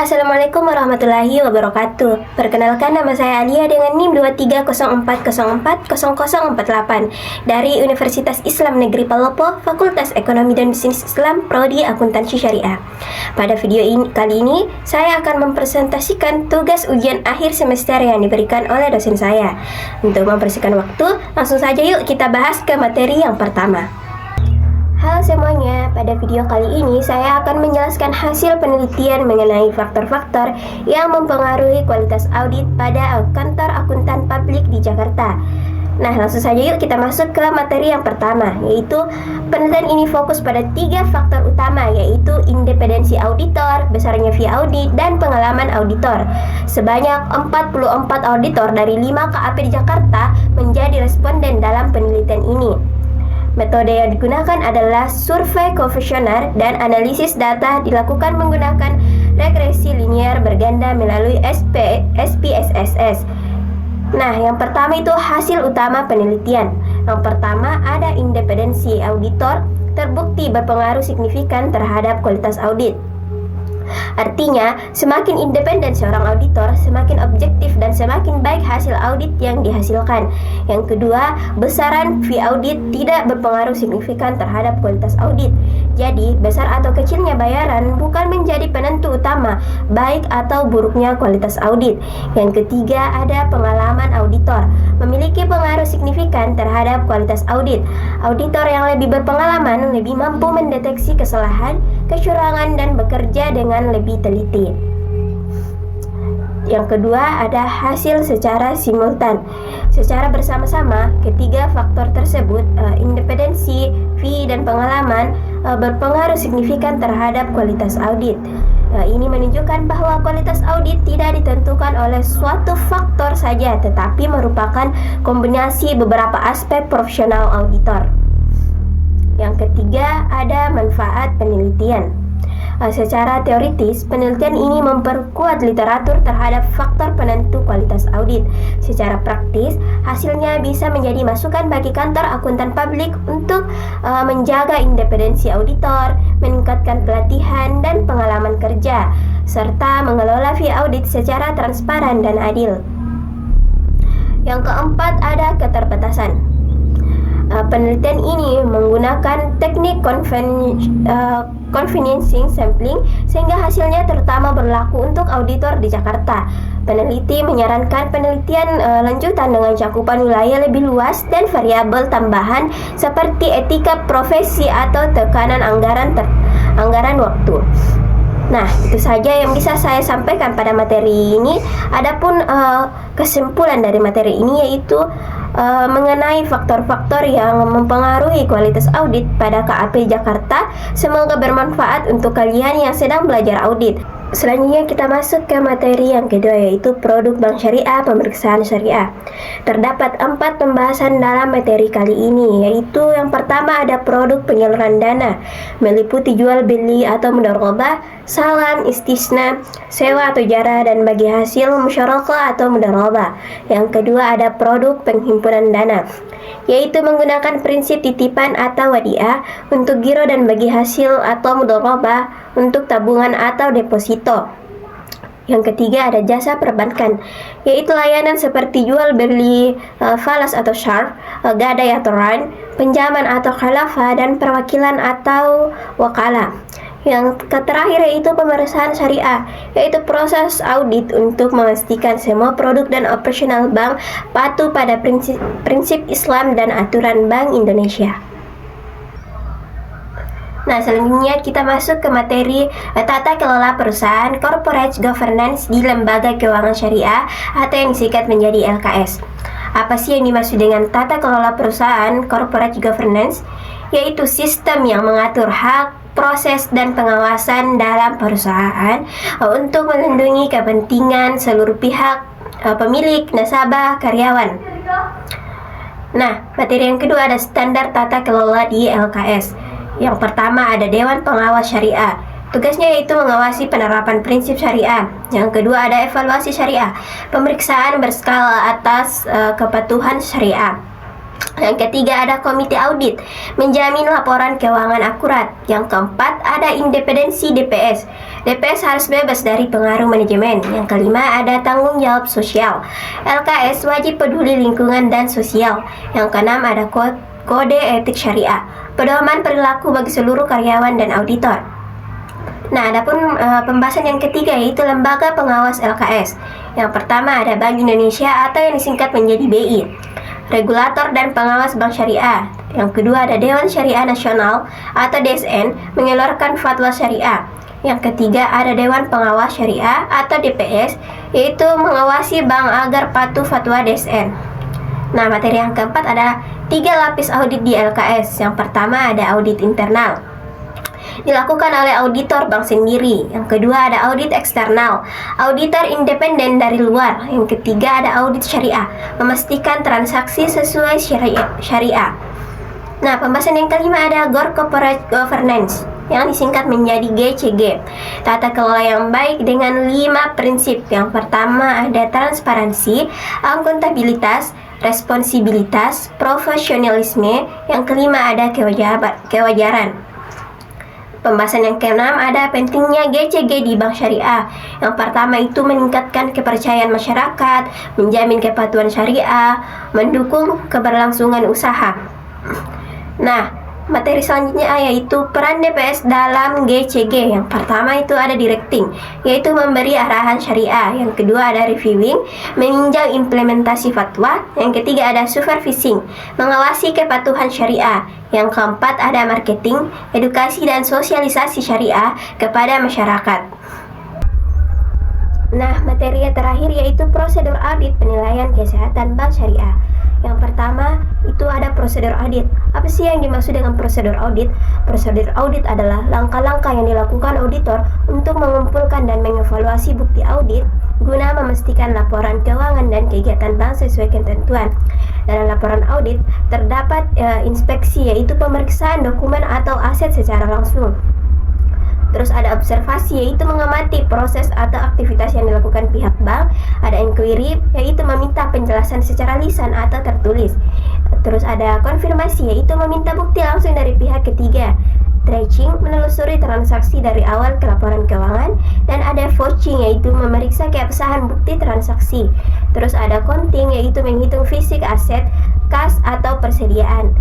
Assalamualaikum warahmatullahi wabarakatuh. Perkenalkan, nama saya Alia dengan NIM 2304040048 dari Universitas Islam Negeri Palopo, Fakultas Ekonomi dan Bisnis Islam, Prodi Akuntansi Syariah. Pada video kali ini, saya akan mempresentasikan tugas ujian akhir semester yang diberikan oleh dosen saya. Untuk mempersingkat waktu, langsung saja yuk kita bahas ke materi yang pertama. Halo semuanya, pada video kali ini saya akan menjelaskan hasil penelitian mengenai faktor-faktor yang mempengaruhi kualitas audit pada kantor akuntan publik di Jakarta. Nah, langsung saja yuk kita masuk ke materi yang pertama, yaitu penelitian ini fokus pada 3 faktor utama, yaitu independensi auditor, besarnya fee audit, dan pengalaman auditor. Sebanyak 44 auditor dari 5 KAP di Jakarta menjadi responden dalam penelitian ini. Metode yang digunakan adalah survei kuesioner dan analisis data dilakukan menggunakan regresi linear berganda melalui SPSS. Nah, yang pertama itu hasil utama penelitian. Yang pertama ada independensi auditor terbukti berpengaruh signifikan terhadap kualitas audit. Artinya, semakin independen seorang auditor, semakin objektif dan semakin baik hasil audit yang dihasilkan. Yang kedua, besaran fee audit tidak berpengaruh signifikan terhadap kualitas audit. Jadi, besar atau kecilnya bayaran bukan menjadi penentu utama baik atau buruknya kualitas audit. Yang ketiga, ada pengalaman auditor, memiliki pengaruh signifikan terhadap kualitas audit. Auditor yang lebih berpengalaman lebih mampu mendeteksi kesalahan, kecurangan, dan bekerja dengan lebih teliti. Yang kedua ada hasil secara simultan. Secara bersama-sama, ketiga faktor tersebut, independensi, fee, dan pengalaman berpengaruh signifikan terhadap kualitas audit. Ini menunjukkan bahwa kualitas audit tidak ditentukan oleh suatu faktor saja, tetapi merupakan kombinasi beberapa aspek profesional auditor. Yang ketiga ada manfaat penelitian. Secara teoritis, penelitian ini memperkuat literatur terhadap faktor penentu kualitas audit. Secara praktis, hasilnya bisa menjadi masukan bagi kantor akuntan publik untuk menjaga independensi auditor, meningkatkan pelatihan dan pengalaman kerja, serta mengelola fee audit secara transparan dan adil. Yang keempat ada keterbatasan. Penelitian ini menggunakan teknik conveniencing sampling sehingga hasilnya terutama berlaku untuk auditor di Jakarta. Peneliti menyarankan penelitian lanjutan dengan cakupan wilayah lebih luas dan variabel tambahan seperti etika profesi atau tekanan anggaran waktu. Nah, itu saja yang bisa saya sampaikan pada materi ini. Adapun kesimpulan dari materi ini yaitu mengenai faktor-faktor yang mempengaruhi kualitas audit pada KAP Jakarta. Semoga bermanfaat untuk kalian yang sedang belajar audit. Selanjutnya kita masuk ke materi yang kedua, yaitu produk bank syariah, pemeriksaan syariah. Terdapat 4 pembahasan dalam materi kali ini, yaitu yang pertama ada produk penyaluran dana, meliputi jual beli atau mudharabah, salam, istisna, sewa atau jarah, dan bagi hasil musyarakah atau mudharabah. Yang kedua ada produk penghimpunan dana, yaitu menggunakan prinsip titipan atau wadiah untuk giro dan bagi hasil atau mudharabah untuk tabungan atau deposito. Yang ketiga ada jasa perbankan, yaitu layanan seperti jual beli, falas atau syarf, gadai atau rain, pinjaman atau khilafah, dan perwakilan atau wakalah. Yang terakhir yaitu pemeriksaan syariah, yaitu proses audit untuk memastikan semua produk dan operasional bank patuh pada prinsip Islam dan aturan Bank Indonesia. Nah, selanjutnya kita masuk ke materi tata kelola perusahaan, corporate governance di lembaga keuangan syariah atau yang disingkat menjadi LKS. Apa sih yang dimaksud dengan tata kelola perusahaan, corporate governance? Yaitu sistem yang mengatur hak, proses, dan pengawasan dalam perusahaan untuk melindungi kepentingan seluruh pihak, pemilik, nasabah, karyawan. Nah, materi yang kedua ada standar tata kelola di LKS. Yang pertama ada Dewan Pengawas Syariah. Tugasnya yaitu mengawasi penerapan prinsip syariah. Yang kedua ada evaluasi syariah, pemeriksaan berskala atas kepatuhan syariah. Yang ketiga ada komite audit, menjamin laporan keuangan akurat. Yang keempat ada independensi DPS. DPS harus bebas dari pengaruh manajemen. Yang kelima ada tanggung jawab sosial. LKS wajib peduli lingkungan dan sosial. Yang keenam ada kode etik syariah, pedoman perilaku bagi seluruh karyawan dan auditor. Nah, adapun pembahasan yang ketiga yaitu lembaga pengawas LKS. Yang pertama ada Bank Indonesia atau yang disingkat menjadi BI, regulator dan pengawas bank syariah. Yang kedua ada Dewan Syariah Nasional atau DSN, mengeluarkan fatwa syariah. Yang ketiga ada Dewan Pengawas Syariah atau DPS, yaitu mengawasi bank agar patuh fatwa DSN. Nah, materi yang keempat ada 3 lapis audit di LKS. Yang pertama ada audit internal, dilakukan oleh auditor bank sendiri. Yang kedua ada audit eksternal, auditor independen dari luar. Yang ketiga ada audit syariah, memastikan transaksi sesuai syariah. Nah, pembahasan yang kelima ada corporate governance, yang disingkat menjadi GCG, tata kelola yang baik dengan 5 prinsip. Yang pertama ada transparansi, akuntabilitas, responsibilitas, profesionalisme. Yang kelima ada kewajaran. Pembahasan yang keenam ada pentingnya GCG di bank syariah. Yang pertama itu meningkatkan kepercayaan masyarakat, menjamin kepatuhan syariah, mendukung keberlangsungan usaha. Nah, materi selanjutnya yaitu peran DPS dalam GCG. Yang pertama itu ada directing, yaitu memberi arahan syariah. Yang kedua ada reviewing, meninjau implementasi fatwa. Yang ketiga ada supervising, mengawasi kepatuhan syariah. Yang keempat ada marketing, edukasi dan sosialisasi syariah kepada masyarakat. Nah, materi yang terakhir yaitu prosedur audit penilaian kesehatan bank syariah. Yang pertama itu ada prosedur audit. Apa sih yang dimaksud dengan prosedur audit? Prosedur audit adalah langkah-langkah yang dilakukan auditor untuk mengumpulkan dan mengevaluasi bukti audit guna memastikan laporan keuangan dan kegiatan bank sesuai ketentuan. Dalam laporan audit terdapat inspeksi, yaitu pemeriksaan dokumen atau aset secara langsung. Terus ada observasi, yaitu mengamati proses atau aktivitas yang dilakukan pihak bank. Ada inquiry, yaitu meminta penjelasan secara lisan atau tertulis. Terus ada konfirmasi, yaitu meminta bukti langsung dari pihak ketiga. Tracing, menelusuri transaksi dari awal ke laporan keuangan. Dan ada vouching, yaitu memeriksa keabsahan bukti transaksi. Terus ada counting, yaitu menghitung fisik aset, kas atau persediaan.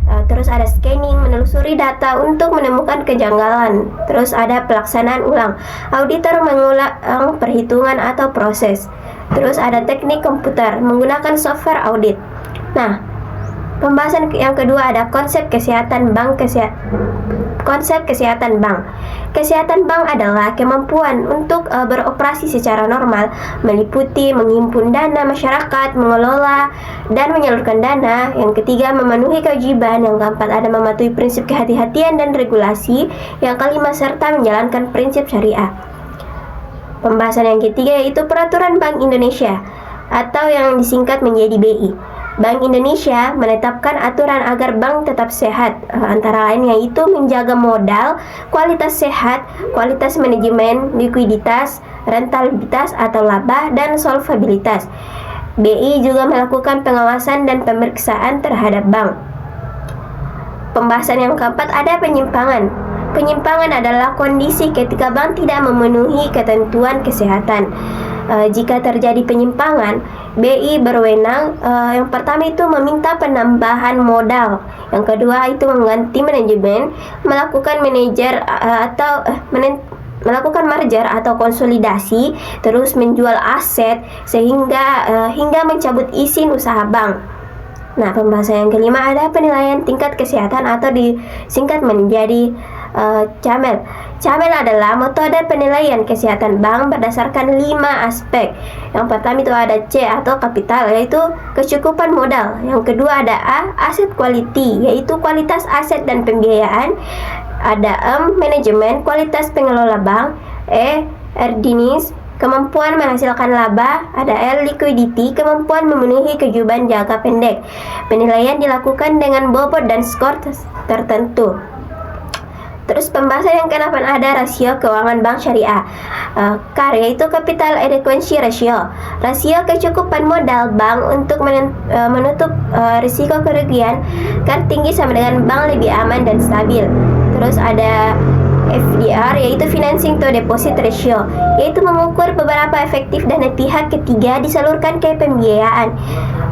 Terus ada scanning, menelusuri data untuk menemukan kejanggalan. Terus ada pelaksanaan ulang, auditor mengulang perhitungan atau proses. Terus ada teknik komputer, menggunakan software audit. Nah, pembahasan yang kedua ada konsep kesehatan bank. Konsep kesehatan bank. Kesehatan bank adalah kemampuan untuk beroperasi secara normal, meliputi menghimpun dana masyarakat, mengelola dan menyalurkan dana. Yang ketiga, memenuhi kewajiban. Yang keempat, ada mematuhi prinsip kehati-hatian dan regulasi. Yang kelima, serta menjalankan prinsip syariah. Pembahasan yang ketiga yaitu peraturan Bank Indonesia atau yang disingkat menjadi BI. Bank Indonesia menetapkan aturan agar bank tetap sehat, antara lain yaitu menjaga modal, kualitas sehat, kualitas manajemen, likuiditas, rentabilitas atau laba, dan solvabilitas. BI juga melakukan pengawasan dan pemeriksaan terhadap bank. Pembahasan yang keempat ada penyimpangan. Penyimpangan adalah kondisi ketika bank tidak memenuhi ketentuan kesehatan. Jika terjadi penyimpangan, BI berwenang yang pertama itu meminta penambahan modal. Yang kedua itu mengganti manajemen, melakukan melakukan merger atau konsolidasi, terus menjual aset hingga mencabut izin usaha bank. Nah, pembahasan yang kelima ada penilaian tingkat kesehatan atau disingkat menjadi CAMEL. CAMEL adalah metode penilaian kesehatan bank berdasarkan 5 aspek. Yang pertama itu ada C atau kapital, yaitu kecukupan modal. Yang kedua ada A, aset quality, yaitu kualitas aset dan pembiayaan. Ada M, manajemen, kualitas pengelola bank. E, earnings, kemampuan menghasilkan laba. Ada L, liquidity, kemampuan memenuhi kewajiban jangka pendek. Penilaian dilakukan dengan bobot dan skor tertentu. Terus pembahasan yang ke-8 ada rasio keuangan bank syariah. CAR yaitu Capital Adequacy Ratio, rasio kecukupan modal bank untuk menutup risiko kerugian. CAR tinggi sama dengan bank lebih aman dan stabil. Terus ada FDR yaitu Financing to Deposit Ratio, yaitu mengukur beberapa efektif dana pihak ketiga disalurkan ke pembiayaan.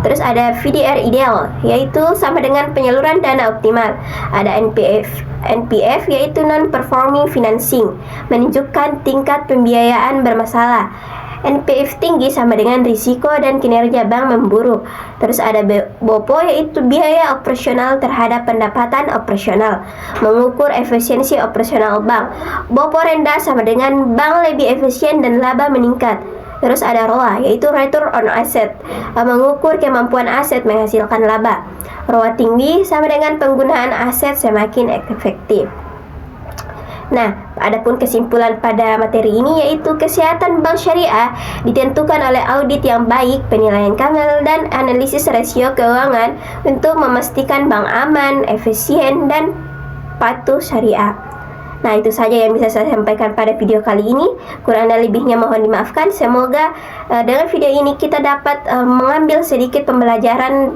Terus ada VDR ideal yaitu sama dengan penyaluran dana optimal. Ada NPF yaitu Non-Performing Financing, menunjukkan tingkat pembiayaan bermasalah. NPF tinggi sama dengan risiko dan kinerja bank memburuk. Terus ada BOPO yaitu biaya operasional terhadap pendapatan operasional, mengukur efisiensi operasional bank. BOPO rendah sama dengan bank lebih efisien dan laba meningkat. Terus ada ROA yaitu Return on Asset, mengukur kemampuan aset menghasilkan laba. ROA tinggi sama dengan penggunaan aset semakin efektif. Nah, adapun kesimpulan pada materi ini yaitu kesehatan bank syariah ditentukan oleh audit yang baik, penilaian kamil, dan analisis rasio keuangan untuk memastikan bank aman, efisien, dan patuh syariah. Nah, itu saja yang bisa saya sampaikan pada video kali ini. Kurang dan lebihnya mohon dimaafkan. Semoga dengan video ini kita dapat mengambil sedikit pembelajaran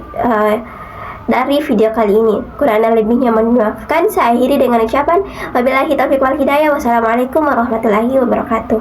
dari video kali ini. Kurang dan lebihnya mohon dimaafkan. Saya akhiri dengan ucapan wabillahi taufiq wal hidayah. Wassalamualaikum warahmatullahi wabarakatuh.